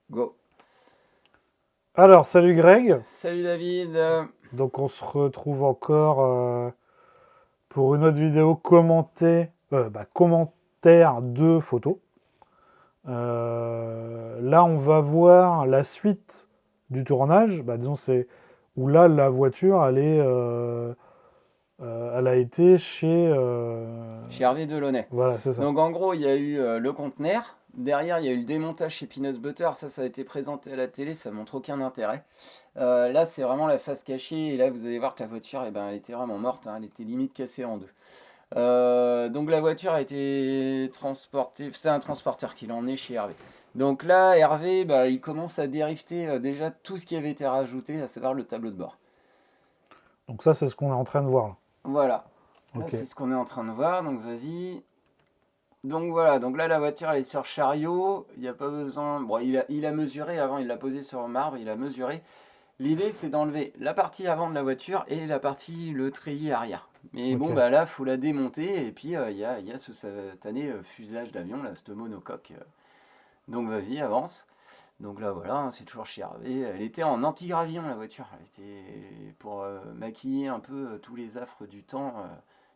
Go. Alors, salut Greg. Salut David. Donc, on se retrouve encore pour une autre vidéo commentaire de photos. Là, on va voir la suite du tournage. Disons, c'est où là, la voiture, elle a été chez. Chez Hervé Delaunay. Voilà, c'est ça. Donc en gros, il y a eu le conteneur. Derrière, il y a eu le démontage chez Peanuts Butter. Ça a été présenté à la télé. Ça montre aucun intérêt. Là, c'est vraiment la face cachée. Et là, vous allez voir que la voiture, elle était vraiment morte, hein. Elle était limite cassée en deux. Donc la voiture a été transportée. C'est un transporteur qui l'a emmené chez Hervé. Donc là, Hervé, il commence à dérifter déjà tout ce qui avait été rajouté, à savoir le tableau de bord. Donc, ça, c'est ce qu'on est en train de voir là. Voilà. Là, Ok. c'est ce qu'on est en train de voir. Donc vas-y. Donc voilà, donc là la voiture elle est sur chariot, il n'y a pas besoin. Bon, il a mesuré avant, il l'a posé sur le marbre, il a mesuré. L'idée c'est d'enlever la partie avant de la voiture et la partie, le treillis arrière. Mais Ok. bon, bah là, faut la démonter et puis il y a ce satané fuselage d'avion, là, cette monocoque. Donc vas-y, avance. Donc là voilà, hein, c'est toujours chez Hervé. Elle était en anti-gravillon la voiture. Elle était pour maquiller un peu tous les affres du temps.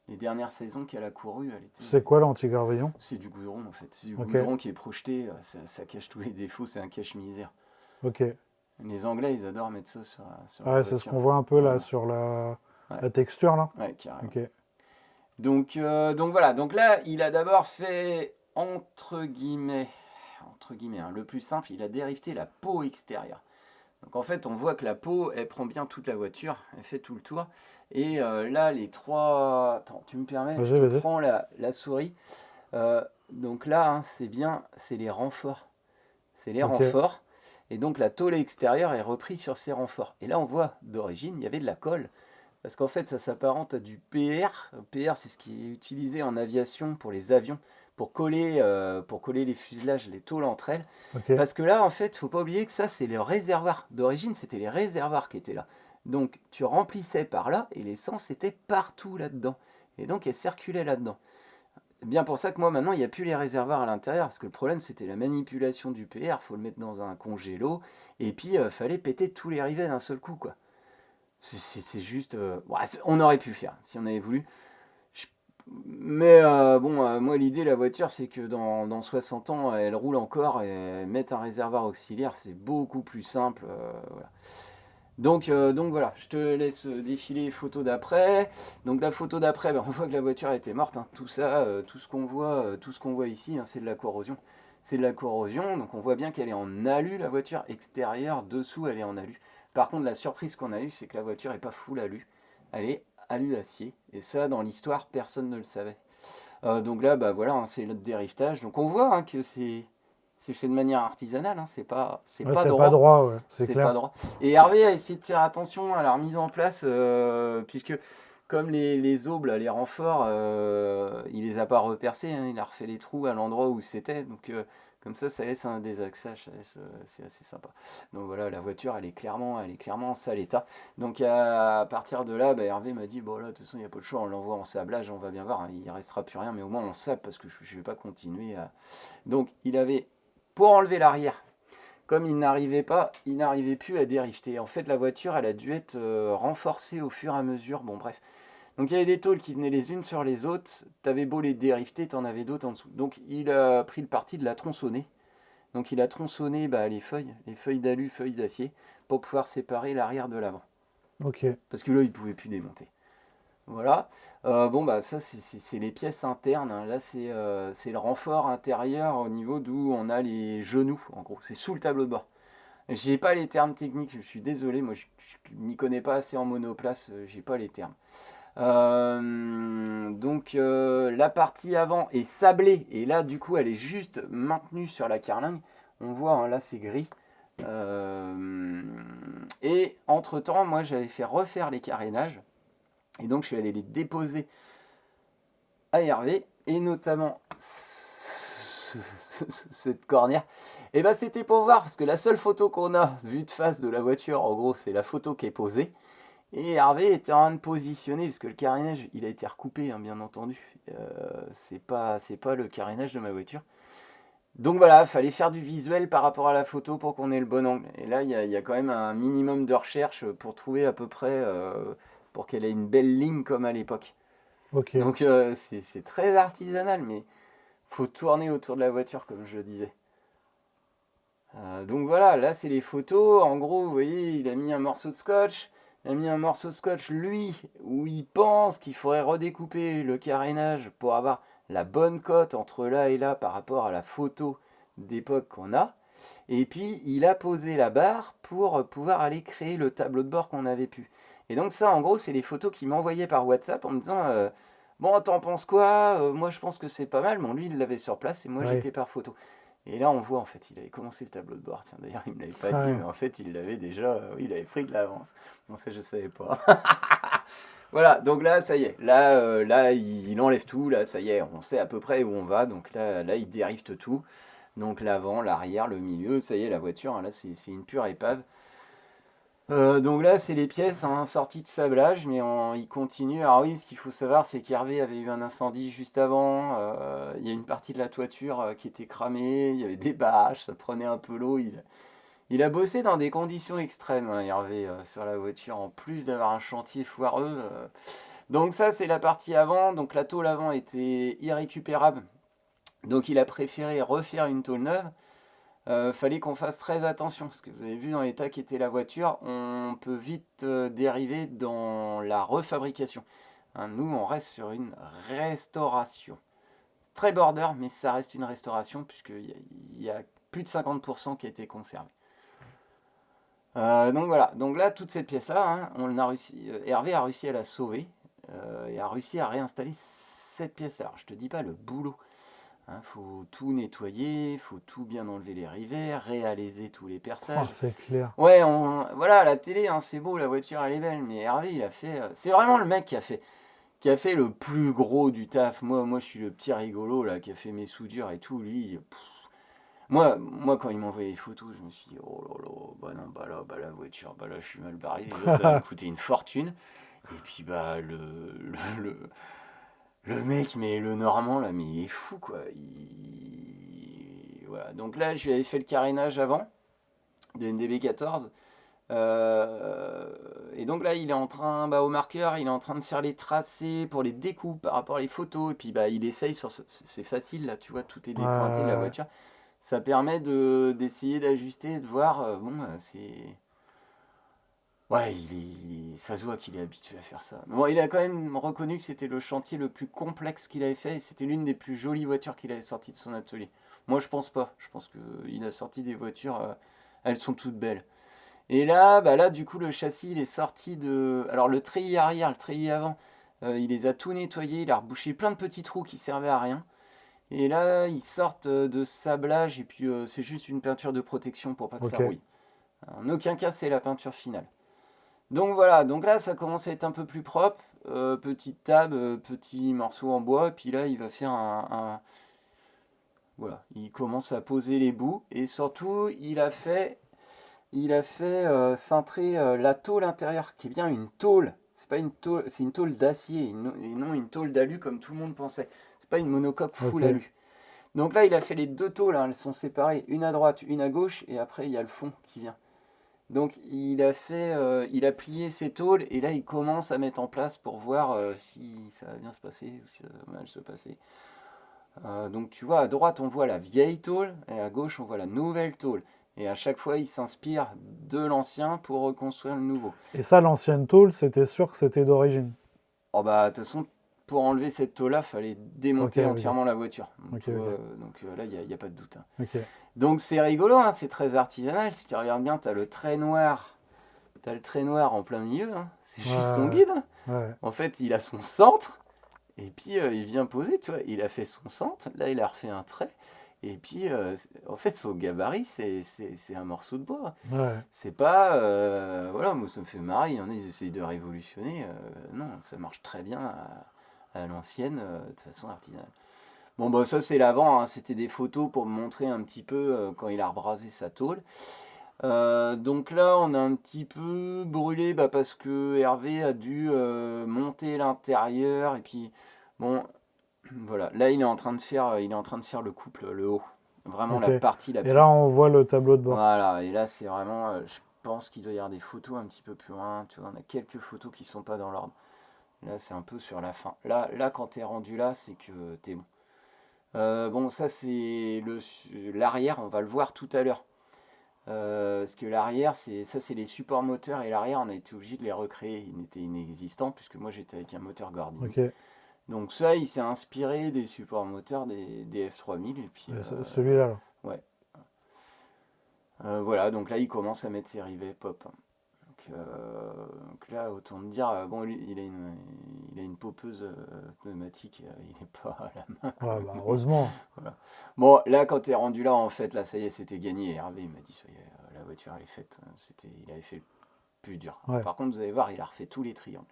Les dernières saisons qu'elle a courues, elle était. C'est quoi l'anti-gravillon? C'est du goudron en fait. C'est du Ok. goudron qui est projeté. Ça cache tous les défauts. C'est un cache-misère. Ok. Les Anglais, ils adorent mettre ça sur Ah leur ouais, c'est ce voiture. qu'on voit un peu là Ouais, sur ouais, la texture là. ouais, carrément. Ok. Donc voilà. Donc là, il a d'abord fait entre guillemets, hein, le plus simple. Il a dérifté la peau extérieure. Donc en fait, on voit que la peau, elle prend bien toute la voiture, elle fait tout le tour. Et là, les trois. Attends, tu me permets, je Vas-y, te vas-y. prends la souris. Donc là, hein, c'est bien, c'est les renforts. C'est les Ok. renforts. Et donc la tôle extérieure est reprise sur ces renforts. Et là, on voit d'origine, il y avait de la colle. Parce qu'en fait, ça s'apparente à du PR. PR, c'est ce qui est utilisé en aviation pour les avions, pour coller les fuselages, les tôles entre elles. Ok. Parce que là, en fait, faut pas oublier que ça, c'est le réservoir. D'origine, c'était les réservoirs qui étaient là. Donc, tu remplissais par là et l'essence était partout là-dedans. Et donc, elle circulait là-dedans. Bien pour ça que moi, maintenant, il n'y a plus les réservoirs à l'intérieur. Parce que le problème, c'était la manipulation du PR. Faut le mettre dans un congélo. Et puis, fallait péter tous les rivets d'un seul coup, quoi. C'est juste. Ouais, on aurait pu le faire si on avait voulu. Je- Mais bon, moi, l'idée, la voiture, c'est que dans 60 ans, elle roule encore et mettre un réservoir auxiliaire, c'est beaucoup plus simple. Voilà. Donc voilà, je te laisse défiler les photos d'après. Donc la photo d'après, on voit que la voiture était morte, hein. Tout ça, tout ce qu'on voit ici, hein, c'est de la corrosion. C'est de la corrosion, donc on voit bien qu'elle est en alu, la voiture extérieure, dessous elle est en alu. Par contre, la surprise qu'on a eue, c'est que la voiture n'est pas full alu, elle est alu acier. Et ça, dans l'histoire, personne ne le savait. Donc là, voilà, hein, c'est le dériftage. Donc on voit, hein, que c'est fait de manière artisanale, hein, c'est Ouais, pas c'est pas droit. droit, ouais, c'est C'est pas clair. droit. Et Hervé a essayé de faire attention à la remise en place, puisque comme les aubes, là, les renforts, il les a pas repercés, hein, il a refait les trous à l'endroit où c'était. Donc comme ça laisse un désaxage, c'est assez sympa. Donc voilà, la voiture, elle est clairement en sale état. Donc à partir de là, Hervé m'a dit, bon là, de toute façon, il n'y a pas de choix, on l'envoie en sablage, on va bien voir, hein, il ne restera plus rien, mais au moins on sable, parce que je ne vais pas continuer à. Donc il avait, pour enlever l'arrière, comme il n'arrivait plus à dérifter. En fait, la voiture, elle a dû être renforcée au fur et à mesure. Bon, bref. Donc, il y avait des tôles qui venaient les unes sur les autres. T'avais beau les dérifter, t'en avais d'autres en dessous. Donc, il a pris le parti de la tronçonner. Donc, il a tronçonné les feuilles d'alu, feuilles d'acier, pour pouvoir séparer l'arrière de l'avant. Ok. Parce que là, il pouvait plus démonter. Voilà. Bon, ça, c'est les pièces internes, hein. Là, c'est le renfort intérieur au niveau d'où on a les genoux. En gros, c'est sous le tableau de bord. J'ai pas les termes techniques, je suis désolé, moi je m'y connais pas assez en monoplace, j'ai pas les termes. Donc la partie avant est sablée et là du coup elle est juste maintenue sur la carlingue. On voit, hein, là c'est gris. Et entre temps, moi j'avais fait refaire les carénages et donc je suis allé les déposer à Hervé et notamment cette cornière. Et c'était pour voir, parce que la seule photo qu'on a vue de face de la voiture, en gros, c'est la photo qui est posée. Et Hervé était en train de positionner, parce que le carénage, il a été recoupé, hein, bien entendu. C'est pas le carénage de ma voiture. Donc voilà, fallait faire du visuel par rapport à la photo pour qu'on ait le bon angle. Et là, il y a quand même un minimum de recherche pour trouver à peu près, pour qu'elle ait une belle ligne comme à l'époque. Ok. Donc c'est très artisanal, mais faut tourner autour de la voiture, comme je le disais. Donc voilà, là c'est les photos. En gros, vous voyez, il a mis un morceau de scotch. Il a mis un morceau de scotch, lui, où il pense qu'il faudrait redécouper le carénage pour avoir la bonne cote entre là et là par rapport à la photo d'époque qu'on a. Et puis, il a posé la barre pour pouvoir aller créer le tableau de bord qu'on avait pu. Et donc ça, en gros, c'est les photos qu'il m'envoyait par WhatsApp en me disant bon, t'en penses quoi? Moi, je pense que c'est pas mal. Bon, lui, il l'avait sur place et moi, Ouais. j'étais par photo. Et là, on voit, en fait, il avait commencé le tableau de bord. Tiens, d'ailleurs, il me l'avait pas dit, Ouais. mais en fait, il l'avait déjà, il avait pris de l'avance. Bon, ça, je savais pas. Voilà, donc là, ça y est. Là, il enlève tout. Là, ça y est, on sait à peu près où on va. Donc là, il dérifte tout. Donc l'avant, l'arrière, le milieu, ça y est, la voiture, hein, là, c'est une pure épave. Donc là, c'est les pièces sorties de sablage, mais il continue. Alors oui, ce qu'il faut savoir, c'est qu'Hervé avait eu un incendie juste avant. Il y a une partie de la toiture qui était cramée. Il y avait des barrages, ça prenait un peu l'eau. Il a bossé dans des conditions extrêmes, hein, Hervé, sur la voiture, en plus d'avoir un chantier foireux. Donc ça, c'est la partie avant. Donc la tôle avant était irrécupérable. Donc il a préféré refaire une tôle neuve. Fallait qu'on fasse très attention, parce que vous avez vu dans l'état qu'était la voiture, on peut vite dériver dans la refabrication. Hein, nous, on reste sur une restauration. Très border, mais ça reste une restauration, puisqu'il y a plus de 50% qui a été conservé. Donc voilà, donc là, toute cette pièce-là, hein, Hervé a réussi à la sauver, et a réussi à réinstaller cette pièce-là. Alors, je te dis pas le boulot. Faut tout nettoyer, faut tout bien enlever les rivets, réaliser tous les Oh, perçages. c'est clair. Ouais, voilà, la télé, hein, c'est beau, la voiture, elle est belle, mais Hervé, il a fait... c'est vraiment le mec qui a fait le plus gros du taf. Moi, je suis le petit rigolo, là, qui a fait mes soudures et tout. Lui, moi, quand il m'envoyait les photos, je me suis dit, oh là là, bah non, bah la voiture, bah là, je suis mal barré. Déjà, ça va me coûter une fortune. Et puis, bah, le mec, mais le Normand, là, mais il est fou, quoi. Voilà. Donc là, je lui avais fait le carénage avant, de NDB14. Et donc là, il est en train, au marqueur, il est en train de faire les tracés pour les découpes par rapport à les photos. Et puis, il essaye c'est facile, là, tu vois, tout est dépointé de la Ouais. voiture. Ça permet d'essayer d'ajuster, de voir, c'est... Ouais, ça se voit qu'il est habitué à faire ça. Bon, il a quand même reconnu que c'était le chantier le plus complexe qu'il avait fait et c'était l'une des plus jolies voitures qu'il avait sorties de son atelier. Moi, je pense pas. Je pense qu'il a sorti des voitures, elles sont toutes belles. Et là, du coup, le châssis, il est sorti de... Alors, le treillis arrière, le treillis avant, il les a tout nettoyés, il a rebouché plein de petits trous qui servaient à rien. Et là, ils sortent de sablage et puis c'est juste une peinture de protection pour pas que ça Ok. rouille. En aucun cas, c'est la peinture finale. Donc voilà, donc là ça commence à être un peu plus propre. Petite table, petit morceau en bois, et puis là il va faire voilà, il commence à poser les bouts, et surtout il a fait cintrer la tôle intérieure, qui est bien une tôle. C'est pas une tôle, c'est une tôle d'acier, et non une tôle d'alu comme tout le monde pensait. C'est pas une monocoque full Ok. alu. Donc là il a fait les deux tôles, hein, elles sont séparées, une à droite, une à gauche, et après il y a le fond qui vient. Donc il a plié ses tôles et là il commence à mettre en place pour voir si ça va bien se passer ou si ça va mal se passer. Donc tu vois, à droite on voit la vieille tôle et à gauche on voit la nouvelle tôle. Et à chaque fois il s'inspire de l'ancien pour reconstruire le nouveau. Et ça, l'ancienne tôle, c'était sûr que c'était d'origine. Oh bah de toute façon, pour enlever cette tôle-là, fallait Ok, démonter ok. entièrement la voiture. Donc, Ok, tu vois, ok. là il n'y a pas de doute, hein. Ok. Donc c'est rigolo, hein, c'est très artisanal. Si tu regardes bien, tu as le trait noir. T'as le trait noir en plein milieu, hein. C'est juste son Ouais. guide, hein. Ouais. En fait, il a son centre, et puis il vient poser, tu vois. Il a fait son centre, là il a refait un trait, et puis en fait, son gabarit, c'est un morceau de bois. Ouais. C'est pas. Voilà, moi ça me fait marrer, il y en a, ils essayent de révolutionner. Non, ça marche très bien à l'ancienne, de façon artisanale. Bon, bah ça c'est l'avant, hein. C'était des photos pour me montrer un petit peu quand il a rebrasé sa tôle. Donc là, on a un petit peu brûlé parce que Hervé a dû monter l'intérieur et puis bon, voilà. Là, il est en train de faire le couple, le haut. Vraiment Ok. la partie la Et plus... là, on voit le tableau de bord. Voilà, et là c'est vraiment... je pense qu'il doit y avoir des photos un petit peu plus loin. Tu vois, on a quelques photos qui sont pas dans l'ordre. Là c'est un peu sur la fin. Là quand t'es rendu là, c'est que t'es bon. Bon, ça c'est l'arrière, on va le voir tout à l'heure. Parce que l'arrière, c'est les supports moteurs et l'arrière, on a été obligé de les recréer. Ils étaient inexistants puisque moi j'étais avec un moteur Gordini. Ok. Donc ça, il s'est inspiré des supports moteurs des F3000 et puis Celui-là, là. ouais. Voilà, donc là il commence à mettre ses rivets pop. Donc là, autant me dire, bon, lui, il a une popeuse pneumatique, il n'est pas à la main. Ouais, bah, heureusement. Voilà. Bon, là, quand t'es rendu là, en fait, là, ça y est, c'était gagné. Et Hervé, il m'a dit, ça y est, la voiture, elle est faite. Il avait fait le plus dur. Ouais. Par contre, vous allez voir, il a refait tous les triangles.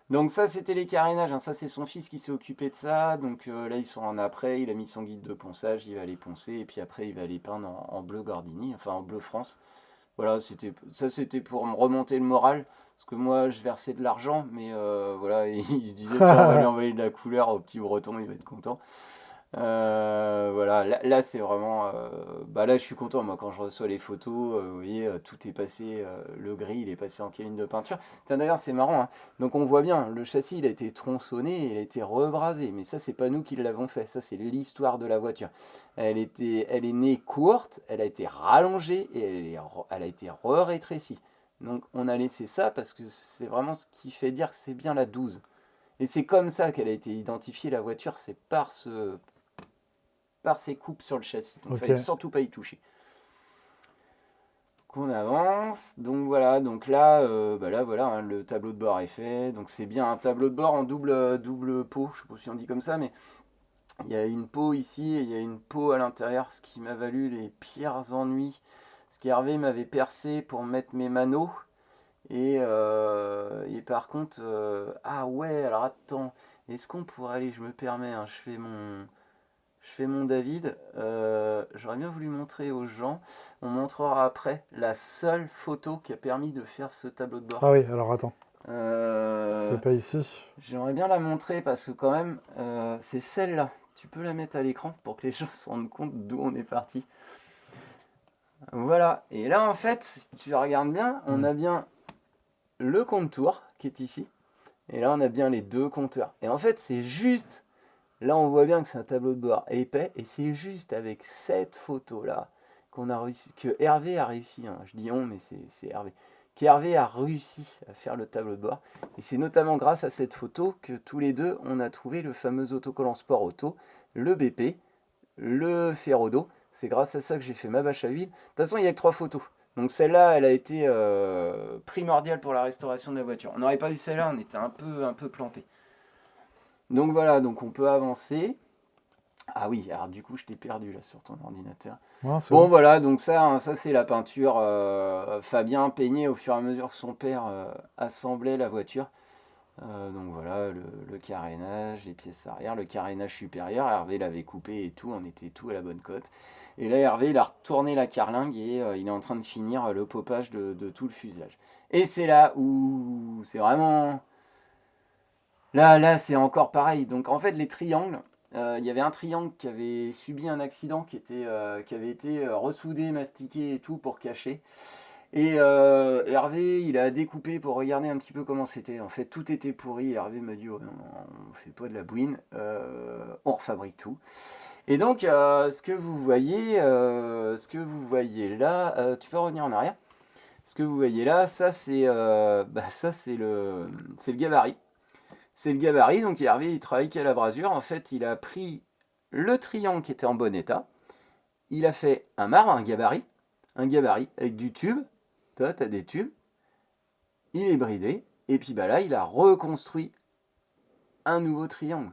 Donc ça, c'était les carénages, hein. Ça, c'est son fils qui s'est occupé de ça. Donc là, ils sont en après. Il a mis son guide de ponçage. Il va les poncer. Et puis après, il va les peindre en bleu Gordini, enfin en bleu France. Voilà, c'était pour me remonter le moral. Parce que moi, je versais de l'argent. Mais voilà, il se disait, tiens, on va lui envoyer de la couleur au petit breton. Il va être content. Voilà, là, c'est vraiment... bah là, je suis content, moi, quand je reçois les photos, vous voyez, tout est passé, le gris, il est passé en caline de peinture. Tiens, d'ailleurs, c'est marrant, hein. Donc on voit bien, le châssis, il a été tronçonné, il a été rebrasé, mais ça, c'est pas nous qui l'avons fait, ça, c'est l'histoire de la voiture. Elle est née courte, elle a été rallongée, et elle a été rétrécie. Donc on a laissé ça, parce que c'est vraiment ce qui fait dire que c'est bien la 12. Et c'est comme ça qu'elle a été identifiée, la voiture, c'est par ses coupes sur le châssis. Donc il Ok. fallait surtout pas y toucher. Donc on avance. Donc voilà, donc là, bah là voilà, hein, le tableau de bord est fait. Donc c'est bien un tableau de bord en double pot, je sais pas si on dit comme ça, mais il y a une peau ici et il y a une peau à l'intérieur, ce qui m'a valu les pires ennuis. Parce qu'Hervé m'avait percé pour mettre mes manos. Et par contre, ah ouais, alors attends, est-ce qu'on pourrait aller, je me permets, hein, je fais mon David. J'aurais bien voulu montrer aux gens. On montrera après la seule photo qui a permis de faire ce tableau de bord. Ah oui, alors attends. Euh, C'est pas ici. J'aimerais bien la montrer parce que quand même, c'est celle-là. Tu peux la mettre à l'écran pour que les gens se rendent compte d'où on est parti. Voilà. Et là, en fait, si tu regardes bien, on a bien le contour qui est ici. Et là, on a bien les deux compteurs. Et en fait, c'est juste... Là, on voit bien que c'est un tableau de bord épais, et c'est juste avec cette photo-là qu'on a réussi, que Hervé a réussi, hein. Je dis on, mais c'est Hervé, qu'Hervé a réussi à faire le tableau de bord. Et c'est notamment grâce à cette photo que tous les deux, on a trouvé le fameux autocollant Sport Auto, le BP, le Ferrodo. C'est grâce à ça que j'ai fait ma bâche à huile. De toute façon, il n'y a que 3 photos. Donc celle-là, elle a été primordiale pour la restauration de la voiture. On n'aurait pas eu celle-là, on était un peu planté. Donc voilà, donc on peut avancer. Ah oui, alors du coup je t'ai perdu là sur ton ordinateur. Non, c'est Bon bon. voilà, donc ça, hein, ça c'est la peinture. Fabien peignait au fur et à mesure que son père assemblait la voiture. Donc voilà, le carénage, les pièces arrière, le carénage supérieur. Hervé l'avait coupé et tout, on était tout à la bonne cote. Et là Hervé il a retourné la carlingue et il est en train de finir le popage de tout le fuselage. Et c'est là où c'est vraiment... Là, c'est encore pareil. Donc, en fait, les triangles, il y avait un triangle qui avait subi un accident qui avait été ressoudé, mastiqué et tout pour cacher. Et Hervé, il a découpé pour regarder un petit peu comment c'était. En fait, tout était pourri. Hervé m'a dit, oh, non, on fait pas de la bouine, on refabrique tout. Et donc, ce que vous voyez là, tu peux revenir en arrière. Ce que vous voyez là, ça c'est le gabarit. C'est le gabarit, donc Hervé il travaille qu'à la brasure. En fait, il a pris le triangle qui était en bon état, il a fait un marbre, un gabarit avec du tube. Toi, tu as des tubes, il est bridé, et puis bah là, il a reconstruit un nouveau triangle.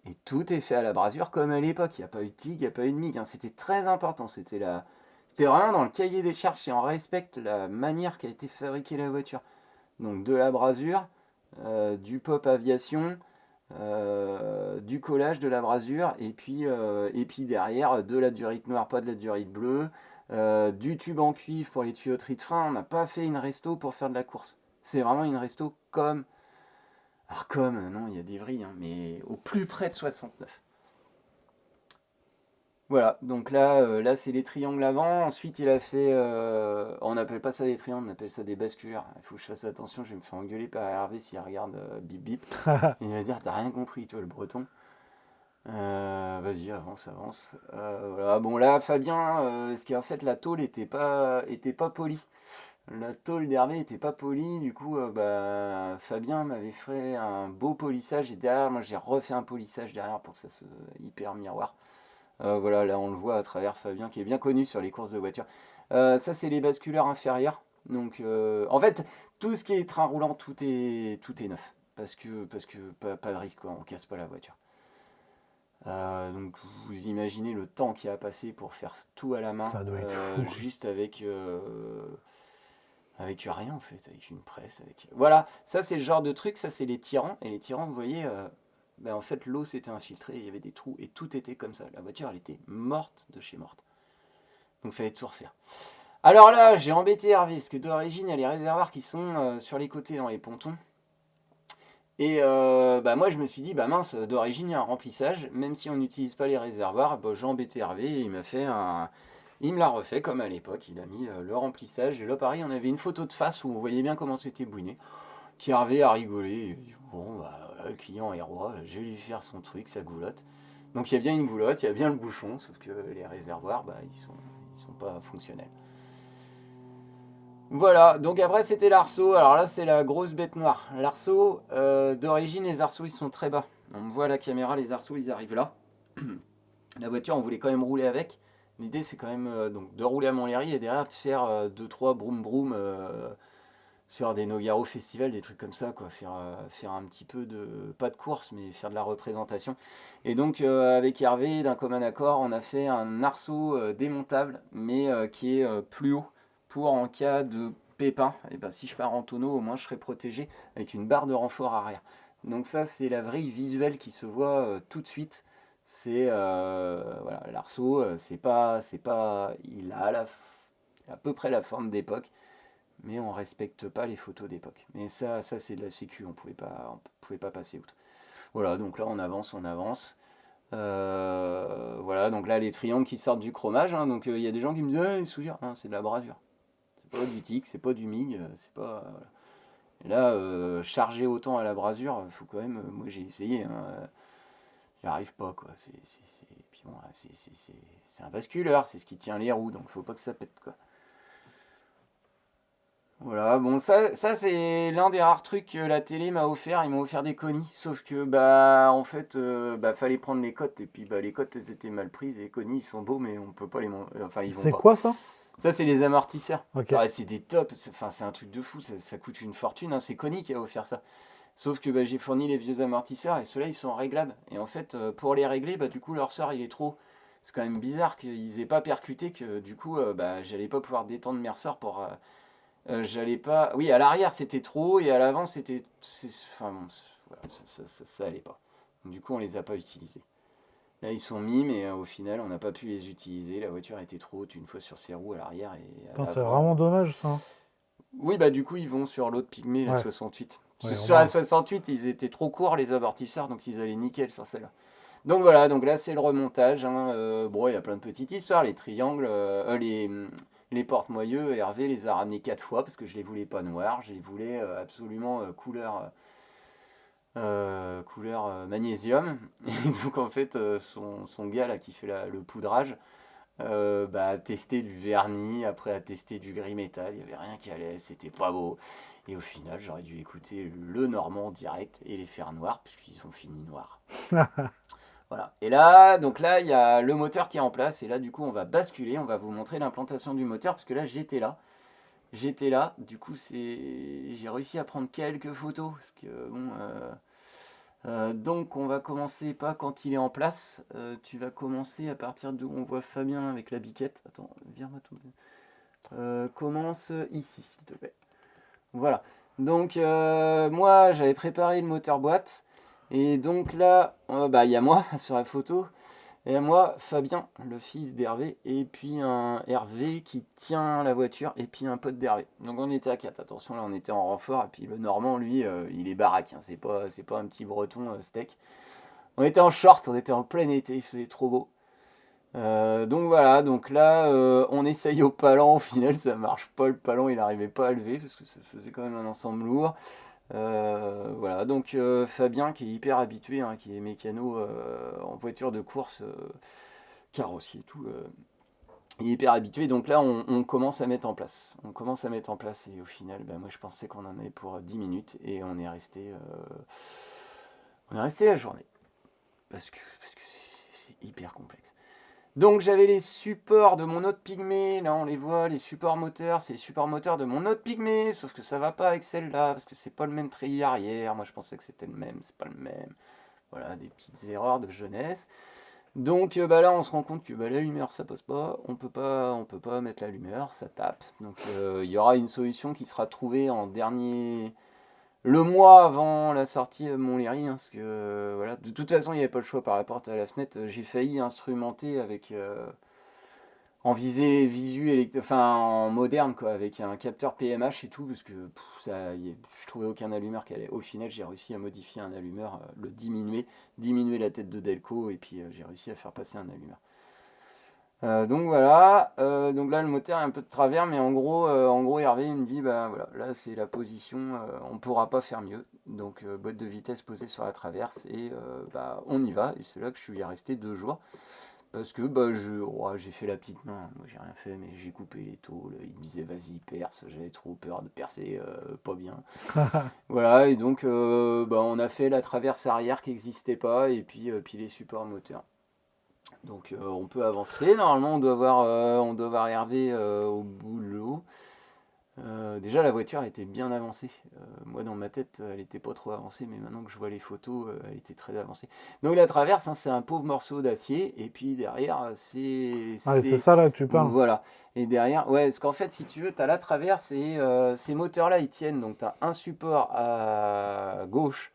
Et tout est fait à la brasure comme à l'époque. Il n'y a pas eu de TIG, il n'y a pas eu de MIG, hein. C'était très important. C'était vraiment dans le cahier des charges et on respecte la manière qu'a été fabriquée la voiture. Donc de la brasure, du pop aviation, du collage, de la brasure, et puis derrière de la durite noire, pas de la durite bleue, du tube en cuivre pour les tuyauteries de frein. On n'a pas fait une resto pour faire de la course. C'est vraiment une resto comme... Alors comme, non, il y a des vrilles, hein, mais au plus près de 69. Voilà, donc là c'est les triangles avant. Ensuite, il a fait. On n'appelle pas ça des triangles, on appelle ça des basculeurs. Il faut que je fasse attention, je vais me faire engueuler par Hervé s'il regarde bip bip. Il va dire, t'as rien compris, toi, le breton. Vas-y, avance, avance. Voilà, bon, là, Fabien, ce qui en fait, la tôle était pas polie. La tôle d'Hervé était pas polie, du coup, bah, Fabien m'avait fait un beau polissage et derrière, moi j'ai refait un polissage derrière pour que ça se hyper miroir. Voilà, là on le voit à travers Fabien qui est bien connu sur les courses de voiture. Ça, c'est les basculeurs inférieurs. Donc, en fait, tout ce qui est train roulant, tout est neuf. Parce que pas de risque, quoi, on casse pas la voiture. Donc, vous imaginez le temps qu'il a passé pour faire tout à la main, Ça doit être fou. juste avec rien en fait, avec une presse. Voilà, ça c'est le genre de truc, ça c'est les tirants. Et les tirants, vous voyez, ben, en fait l'eau s'était infiltrée, il y avait des trous et tout était comme ça. La voiture elle était morte de chez morte. Donc il fallait tout refaire. Alors là, j'ai embêté Hervé, parce que d'origine il y a les réservoirs qui sont sur les côtés dans les pontons. Et bah moi je me suis dit, bah mince, d'origine il y a un remplissage, même si on n'utilise pas les réservoirs, bah, j'ai embêté Hervé et il m'a fait un. Il me l'a refait comme à l'époque, il a mis le remplissage. Et là pareil, on avait une photo de face où on voyait bien comment c'était bouiné. Qui Hervé a rigolé, il dit, bon bah voilà, le client est roi, je vais lui faire son truc, sa goulotte. Donc il y a bien une goulotte, il y a bien le bouchon, sauf que les réservoirs, bah ils sont pas fonctionnels. Voilà, donc après c'était l'arceau. Alors là c'est la grosse bête noire. L'arceau, d'origine les arceaux ils sont très bas. On me voit à la caméra, les arceaux ils arrivent là. La voiture on voulait quand même rouler avec. L'idée c'est quand même donc, de rouler à Montlhéry et derrière de faire 2-3 broum broum sur des Nogaro Festival, des trucs comme ça, quoi. Faire un petit peu de, pas de course, mais faire de la représentation. Et donc avec Hervé, d'un commun accord, on a fait un arceau démontable, mais qui est plus haut pour en cas de pépin. Et ben si je pars en tonneau, au moins je serai protégé avec une barre de renfort arrière. Donc ça c'est la vrille visuelle qui se voit tout de suite. C'est voilà, l'arceau, c'est pas, il a à peu près la forme d'époque, mais on respecte pas les photos d'époque. Mais ça c'est de la sécu, on pouvait pas passer outre. Voilà, donc là on avance, on avance. Voilà, donc là les triangles qui sortent du chromage, hein, donc il y a des gens qui me disent les soudures, hein, c'est de la brasure. C'est pas du TIC, c'est pas du MIG, c'est pas. Voilà. Et là, charger autant à la brasure, faut quand même. Moi j'ai essayé, hein, j'y arrive pas quoi. Puis bon, c'est un basculeur, c'est ce qui tient les roues, donc faut pas que ça pète quoi. Voilà, bon, ça c'est l'un des rares trucs que la télé m'a offert. Ils m'ont offert des conis. Sauf que, bah, en fait, bah, fallait prendre les cotes. Et puis, bah, les cotes, elles étaient mal prises. Et les conis, ils sont beaux, mais on peut pas enfin, ils vont C'est pas. quoi ça? Ça, c'est les amortisseurs. Ok. Ouais, c'est des tops. Enfin, c'est un truc de fou. Ça coûte une fortune, hein. C'est Koni qui a offert ça. Sauf que bah, j'ai fourni les vieux amortisseurs. Et ceux-là, ils sont réglables. Et en fait, pour les régler, bah, du coup, leur sort, il est trop. C'est quand même bizarre qu'ils aient pas percuté. Que du coup, bah, j'allais pas pouvoir détendre mes ressorts pour. J'allais pas. Oui, à l'arrière c'était trop haut et à l'avant c'était. Enfin bon, voilà, ça allait pas. Du coup, on les a pas utilisés. Là, ils sont mis, mais au final, on n'a pas pu les utiliser. La voiture était trop haute une fois sur ses roues à l'arrière et à Putain, c'est l'avant. vraiment dommage ça, hein. Oui, bah du coup, ils vont sur l'autre Pygmée, la Ouais, 68. ouais, Sur la remarque. 68, ils étaient trop courts les amortisseurs, donc ils allaient nickel sur celle-là. Donc voilà, donc là c'est le remontage, hein. Bon, il y a plein de petites histoires, les triangles, les porte-moyeux, Hervé les a ramenés 4 fois parce que je les voulais pas noirs, je les voulais absolument couleur magnésium. Et donc en fait, son gars là qui fait le poudrage, bah, a testé du vernis, après a testé du gris métal, il n'y avait rien qui allait, c'était pas beau. Et au final, j'aurais dû écouter le Normand direct et les faire noirs, puisqu'ils ont fini noirs. Voilà. Et là, donc là, il y a le moteur qui est en place. Et là, du coup, on va basculer. On va vous montrer l'implantation du moteur. Parce que là, j'étais là. J'étais là. Du coup, j'ai réussi à prendre quelques photos. Parce que, bon, donc, on va commencer pas quand il est en place. Tu vas commencer à partir d'où on voit Fabien avec la biquette. Attends, viens-moi tout. Commence ici, s'il te plaît. Voilà. Donc, moi, j'avais préparé le moteur boîte. Et donc là, bah, il y a moi sur la photo. Et moi, Fabien, le fils d'Hervé. Et puis un Hervé qui tient la voiture. Et puis un pote d'Hervé. Donc on était à 4. Attention, là, on était en renfort. Et puis le Normand, lui, il est baraque, hein. C'est pas un petit breton steak. On était en short, on était en plein été. Il faisait trop beau. Donc voilà, donc là, on essaye au palan, au final ça marche pas, le palan il n'arrivait pas à lever, parce que ça faisait quand même un ensemble lourd. Voilà, donc Fabien qui est hyper habitué, hein, qui est mécano en voiture de course, carrossier et tout, il est hyper habitué, donc là on commence à mettre en place. On commence à mettre en place, et au final, moi je pensais qu'on en avait pour 10 minutes, et on est resté la journée, parce que c'est hyper complexe. Donc j'avais les supports de mon autre Pygmée, là on les voit, les supports moteurs, c'est les supports moteurs de mon autre Pygmée, sauf que ça va pas avec celle-là, parce que c'est pas le même treillis arrière, moi je pensais que c'était le même, c'est pas le même. Voilà, des petites erreurs de jeunesse. Donc là on se rend compte que la lumière ça passe pas, on peut pas mettre la lumière, ça tape. Donc il y aura une solution qui sera trouvée en dernier, le mois avant la sortie de Montlhéry, hein, parce que voilà, de toute façon il n'y avait pas le choix par rapport à la fenêtre. J'ai failli instrumenter avec en visée enfin en moderne quoi, avec un capteur PMH et tout, parce que je trouvais aucun allumeur qui allait. Au final, j'ai réussi à modifier un allumeur, le diminuer la tête de Delco, et puis j'ai réussi à faire passer un allumeur. Donc voilà, donc là le moteur est un peu de travers, mais en gros Hervé il me dit bah voilà, là c'est la position, on pourra pas faire mieux. Donc boîte de vitesse posée sur la traverse, et on y va. Et c'est là que je suis resté 2 jours, parce que j'ai fait la petite main. Moi j'ai rien fait, mais j'ai coupé les tôles. Il me disait vas-y perce, j'avais trop peur de percer pas bien. Voilà, et donc on a fait la traverse arrière qui n'existait pas, et puis les supports moteurs. Donc on peut avancer. Normalement on doit voir Hervé au boulot. Déjà la voiture était bien avancée. Moi dans ma tête elle était pas trop avancée, mais maintenant que je vois les photos, elle était très avancée. Donc la traverse, hein, c'est un pauvre morceau d'acier, et puis derrière Ah, c'est ça là que tu parles. voilà. Et derrière, ouais, parce qu'en fait si tu veux, tu as la traverse, et ces moteurs là ils tiennent. Donc tu as un support à gauche,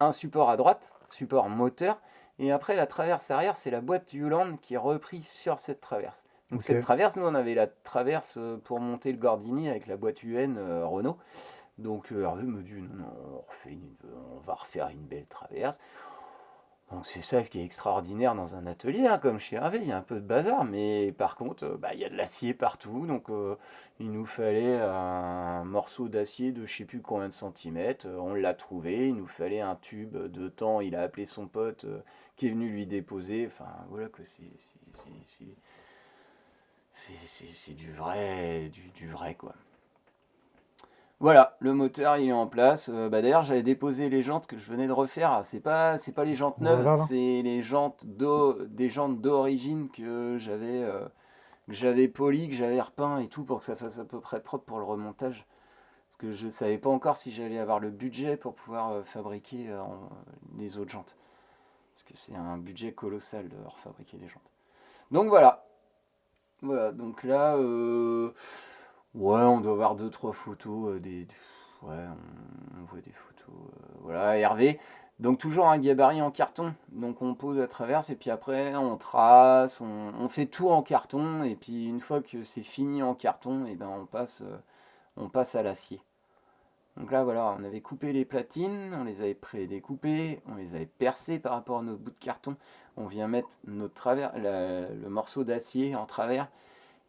un support à droite, support moteur, et après la traverse arrière, c'est la boîte Hewland qui est reprise sur cette traverse. Donc Ok. cette traverse, nous on avait la traverse pour monter le Gordini avec la boîte UN Renault. Donc Hervé me dit non, non, on va refaire une belle traverse. Donc c'est ça ce qui est extraordinaire dans un atelier, hein, comme chez Hervé, il y a un peu de bazar, mais par contre, il y a de l'acier partout, donc il nous fallait un morceau d'acier de je sais plus combien de centimètres, on l'a trouvé, il nous fallait un tube de temps, il a appelé son pote qui est venu lui déposer, enfin voilà que c'est du vrai, du vrai quoi. Voilà, le moteur il est en place. D'ailleurs, j'avais déposé les jantes que je venais de refaire. Ah, c'est pas les jantes neuves, Voilà là. c'est les jantes des jantes d'origine que j'avais polies, que j'avais repeint et tout pour que ça fasse à peu près propre pour le remontage. Parce que je savais pas encore si j'allais avoir le budget pour pouvoir fabriquer les autres jantes. Parce que c'est un budget colossal de refabriquer les jantes. Donc voilà. Voilà, donc là, ouais, on doit avoir deux, trois photos, ouais, on voit des photos, voilà, Hervé. Donc toujours un gabarit en carton, donc on pose à travers, et puis après on trace, on fait tout en carton, et puis une fois que c'est fini en carton, et ben on passe à l'acier. Donc là voilà, on avait coupé les platines, on les avait pré-découpées, on les avait percées par rapport à notre bout de carton. On vient mettre notre travers, le morceau d'acier en travers,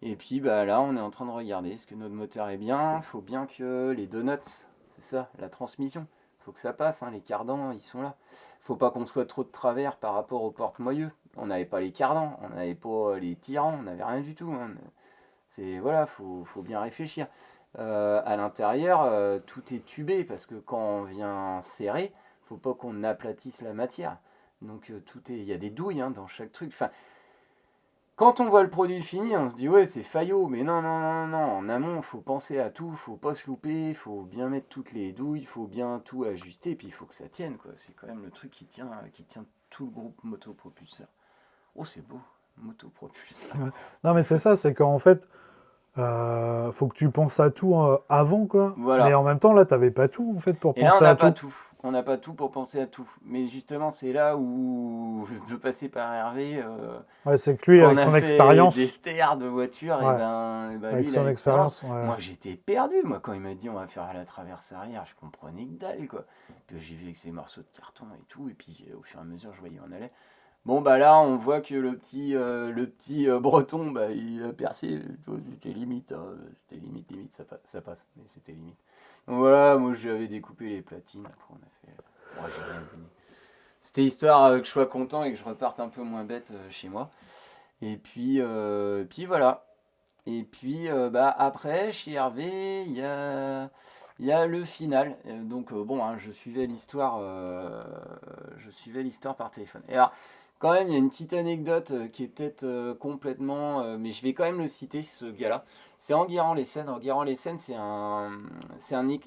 et puis là, on est en train de regarder est-ce que notre moteur est bien. Il faut bien que les donuts, c'est ça, la transmission, il faut que ça passe, hein, les cardans, ils sont là. Il faut pas qu'on soit trop de travers par rapport aux porte-moyeux. On n'avait pas les cardans, on n'avait pas les tirants, on n'avait rien du tout, hein. Voilà, faut bien réfléchir. À l'intérieur, tout est tubé, parce que quand on vient serrer, faut pas qu'on aplatisse la matière. Donc il y a des douilles, hein, dans chaque truc. Enfin, quand on voit le produit fini, on se dit ouais c'est faillot, mais non non non non, en amont faut penser à tout, faut pas se louper, faut bien mettre toutes les douilles, faut bien tout ajuster, et puis il faut que ça tienne quoi. C'est quand même le truc qui tient tout le groupe motopropulseur. Oh c'est beau, motopropulseur. Ouais. Non, mais c'est ça, c'est qu'en fait, faut que tu penses à tout avant, quoi. Mais Voilà. en même temps, là, t'avais pas tout, en fait, pour Et là on penser n'a à pas tout. tout. On n'a pas tout pour penser à tout. Mais justement c'est là où de passer par Hervé. Ouais, c'est que lui, Quand on avec a son fait des expérience, sters de voiture, et ouais, ben lui, avec il a son l'expérience. expérience, ouais. Moi, j'étais perdu. Moi, quand il m'a dit on va faire la traverse arrière, je comprenais que dalle, quoi. Puis j'ai vu avec ces morceaux de carton et tout, et puis au fur et à mesure, je voyais où on allait. Bon, bah là, on voit que le petit breton, bah, il a percé. C'était limite, hein, c'était limite, ça passe, mais c'était limite. Donc voilà, moi j'avais découpé les platines, après on a fait. Bon, j'ai rien gagné. C'était histoire que je sois content et que je reparte un peu moins bête chez moi. Et puis voilà. Et puis bah, après, chez Hervé, il y a le final. Donc bon, hein, je suivais l'histoire par téléphone. Et alors, quand même, il y a une petite anecdote qui est peut-être complètement, mais je vais quand même le citer, ce gars-là. C'est Enguerrand-les-Seines. Enguerrand-les-Seines,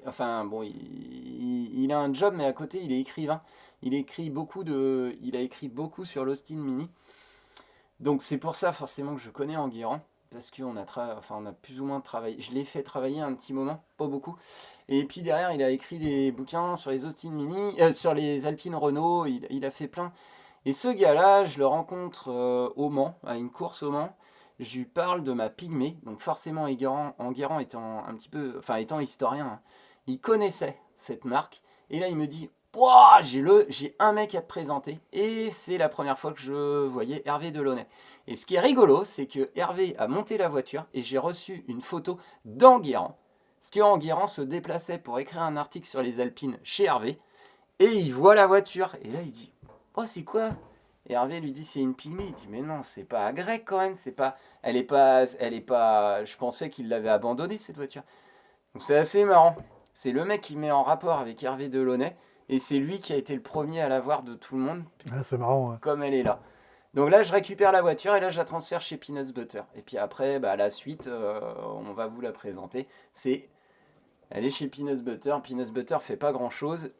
enfin bon, il a un job, mais à côté, il est écrivain. Il a écrit beaucoup sur l'Austin Mini. Donc c'est pour ça forcément que je connais Enguerrand, parce on a plus ou moins travaillé. Je l'ai fait travailler un petit moment, pas beaucoup. Et puis derrière, il a écrit des bouquins sur les Austin Mini, sur les Alpine Renault, il a fait plein. Et ce gars-là, je le rencontre au Mans, à une course au Mans. Je lui parle de ma Pygmée, donc forcément Enguerrand étant un petit peu, enfin étant historien, hein, il connaissait cette marque. Et là, il me dit, ouah, j'ai un mec à te présenter. Et c'est la première fois que je voyais Hervé Delaunay. Et ce qui est rigolo, c'est que Hervé a monté la voiture et j'ai reçu une photo d'Enguerrand. Parce qu'Enguerrand se déplaçait pour écrire un article sur les Alpines chez Hervé. Et il voit la voiture. Et là, il dit, oh, c'est quoi? Et Hervé lui dit, c'est une Pygmée. Il dit, mais non, c'est pas à grec quand même. C'est pas, elle est pas. Je pensais qu'il l'avait abandonnée cette voiture. Donc c'est assez marrant. C'est le mec qui met en rapport avec Hervé Delaunay. Et c'est lui qui a été le premier à la voir de tout le monde, Ah, c'est marrant, ouais. comme elle est là. Donc là, je récupère la voiture et là, je la transfère chez Peanuts Butter. Et puis après, bah, la suite, on va vous la présenter. Elle est chez Peanuts Butter. Peanuts Butter fait pas grand chose.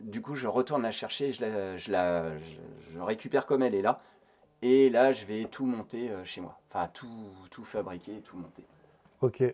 Du coup, je retourne la chercher. Je récupère comme elle est là. Et là, je vais tout monter chez moi. Enfin, tout fabriquer, tout monter. Ok.